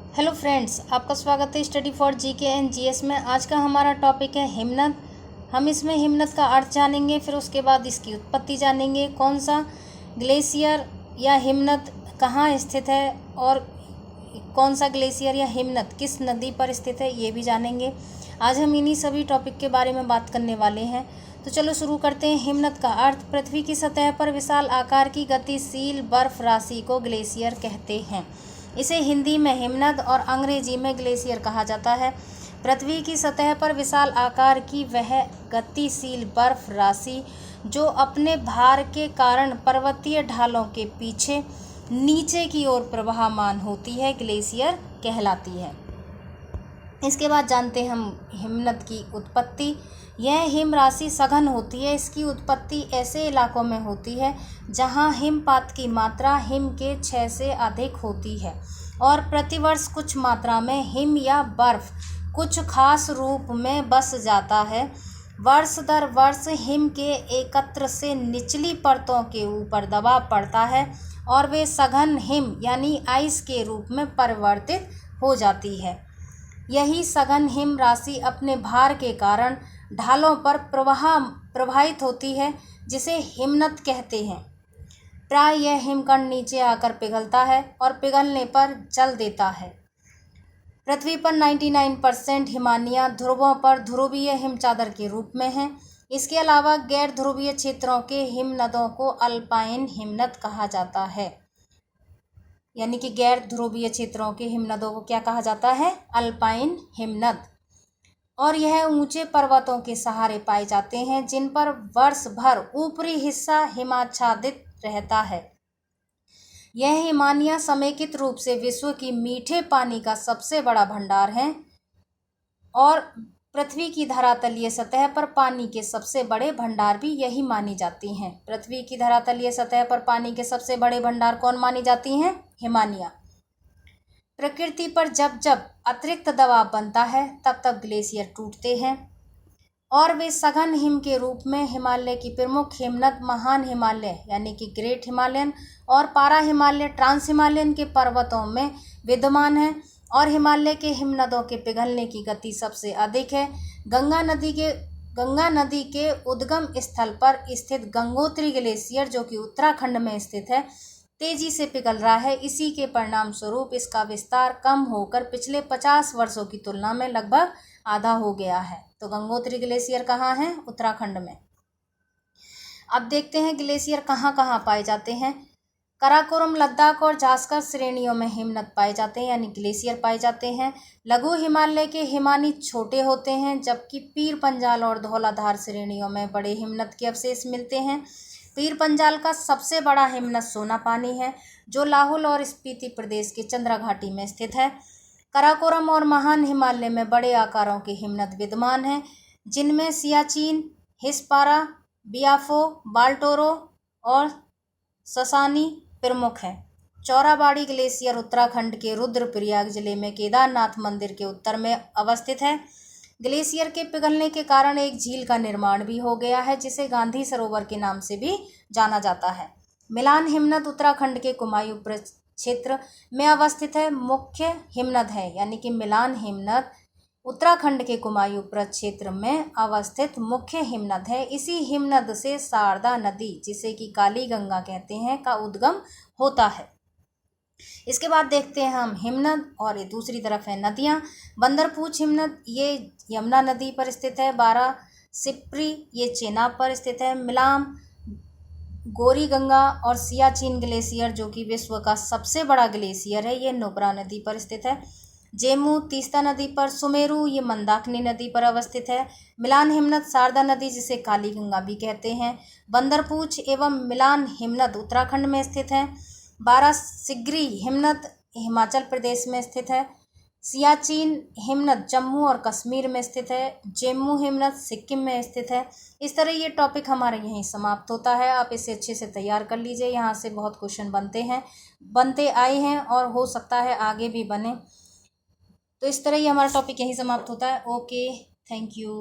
Hello friends, आपका स्वागत है study for GK and GS में। आज का हमारा टॉपिक है हिमनद। हम इसमें हिमनद का अर्थ जानेंगे, फिर उसके बाद इसकी उत्पत्ति जानेंगे, कौन सा ग्लेशियर या हिमनद कहाँ स्थित है और कौन सा ग्लेशियर या हिमनद किस नदी पर स्थित है, ये भी जानेंगे। आज हम इन्हीं सभी टॉपिक के बारे में बात करने वाले हैं। तो चलो शुरू करते हैं। हिमनद का अर्थ, पृथ्वी की सतह पर विशाल आकार की गतिशील बर्फ राशि को ग्लेशियर कहते हैं। इसे हिंदी में हिमनद और अंग्रेजी में ग्लेशियर कहा जाता है। पृथ्वी की सतह पर विशाल आकार की वह गतिशील बर्फ राशि जो अपने भार के कारण पर्वतीय ढालों के पीछे नीचे की ओर प्रवहमान होती है, ग्लेशियर कहलाती है। इसके बाद जानते हैं हम हिमनद की उत्पत्ति। यह हिम राशि सघन होती है। इसकी उत्पत्ति ऐसे इलाकों में होती है जहां हिमपात की मात्रा हिम के 6 से अधिक होती है और प्रतिवर्ष कुछ मात्रा में हिम या बर्फ कुछ खास रूप में बस जाता है। वर्ष दर वर्ष हिम के एकत्र से निचली परतों के ऊपर दबाव पड़ता है और वे सघन हिम यानी आइस के रूप में परिवर्तित हो जाती है। यही सघन हिम राशि अपने भार के कारण ढालों पर प्रवाहित होती है, जिसे हिमनद कहते हैं। प्राय यह हिमकण नीचे आकर पिघलता है और पिघलने पर जल देता है। पृथ्वी पर 99% हिमानियाँ ध्रुवों पर ध्रुवीय हिमचादर के रूप में हैं। इसके अलावा गैर ध्रुवीय क्षेत्रों के हिमनदों को अल्पाइन हिमनद कहा जाता है। यानी कि गैर ध्रुवीय क्षेत्रों के हिमनदों को क्या कहा जाता है? अल्पाइन हिमनद। और यह ऊंचे पर्वतों के सहारे पाए जाते हैं, जिन पर वर्ष भर ऊपरी हिस्सा हिमाच्छादित रहता है। यह हिमानियाँ समेकित रूप से विश्व की मीठे पानी का सबसे बड़ा भंडार हैं और पृथ्वी की धरातलीय सतह पर पानी के सबसे बड़े भंडार भी यही मानी जाती हैं। पृथ्वी की धरातलीय सतह पर पानी के सबसे बड़े भंडार कौन मानी जाती हैं? हिमानियाँ। प्रकृति पर जब जब अतिरिक्त दबाव बनता है तब तब ग्लेशियर टूटते हैं और वे सघन हिम के रूप में हिमालय की प्रमुख हिमनद महान हिमालय यानी कि ग्रेट हिमालयन और पारा हिमालय ट्रांस हिमालयन के पर्वतों में विद्यमान है। और हिमालय के हिमनदों के पिघलने की गति सबसे अधिक है। गंगा नदी के उद्गम स्थल पर स्थित गंगोत्री ग्लेशियर, जो कि उत्तराखंड में स्थित है, तेजी से पिघल रहा है। इसी के परिणाम स्वरूप इसका विस्तार कम होकर पिछले 50 वर्षों की तुलना में लगभग आधा हो गया है। तो गंगोत्री ग्लेशियर कहाँ है? उत्तराखंड में। अब देखते हैं ग्लेशियर कहाँ कहाँ पाए जाते हैं। काराकोरम, लद्दाख और जास्कर श्रेणियों में हिमनद पाए जाते हैं यानी ग्लेशियर पाए जाते हैं। लघु हिमालय के हिमानी छोटे होते हैं, जबकि पीर पंजाल और धौलाधार श्रेणियों में बड़े हिमनद के अवशेष मिलते हैं। पीर पंजाल का सबसे बड़ा हिमनद सोनापानी है, जो लाहौल और स्पीति प्रदेश के चंद्रा घाटी में स्थित है। काराकोरम और महान हिमालय में बड़े आकारों के हिमनद विद्यमान हैं, जिनमें सियाचिन, हिस्पारा, बियाफो, बाल्टोरो और ससानी प्रमुख हैं। चौराबाड़ी ग्लेशियर उत्तराखंड के रुद्रप्रयाग जिले में केदारनाथ मंदिर के उत्तर में अवस्थित है। ग्लेशियर के पिघलने के कारण एक झील का निर्माण भी हो गया है, जिसे गांधी सरोवर के नाम से भी जाना जाता है। मिलान हिमनद उत्तराखंड के कुमायूं क्षेत्र में अवस्थित है, मुख्य हिमनद है। यानी कि मिलान हिमनद उत्तराखंड के कुमायूं क्षेत्र में अवस्थित मुख्य हिमनद है। इसी हिमनद से शारदा नदी, जिसे कि काली गंगा कहते हैं, का उद्गम होता है। इसके बाद देखते हैं हम हिमनद और ये दूसरी तरफ है नदियाँ। बंदरपूछ हिमनद ये यमुना नदी पर स्थित है। बारा सिप्री ये चेनाब पर स्थित है। मिलाम, गौरी गंगा और सियाचिन ग्लेशियर, जो कि विश्व का सबसे बड़ा ग्लेशियर है, ये नुब्रा नदी पर स्थित है। जेमू तीस्ता नदी पर। सुमेरु ये मंदाकिनी नदी पर अवस्थित है। मिलान हिमनद शारदा नदी, जिसे काली गंगा भी कहते हैं। बंदरपूछ एवं मिलान हिमनद उत्तराखंड में स्थित है। बारासिगरी हिमनद हिमाचल प्रदेश में स्थित है। सियाचिन हिमनद जम्मू और कश्मीर में स्थित है। जेमू हिमनद सिक्किम में स्थित है। इस तरह ये टॉपिक हमारे यहीं समाप्त होता है। आप इसे अच्छे से तैयार कर लीजिए। यहाँ से बहुत क्वेश्चन बनते आए हैं और हो सकता है आगे भी बने। तो इस तरह ही हमारा टॉपिक यहीं समाप्त होता है। Okay, thank you.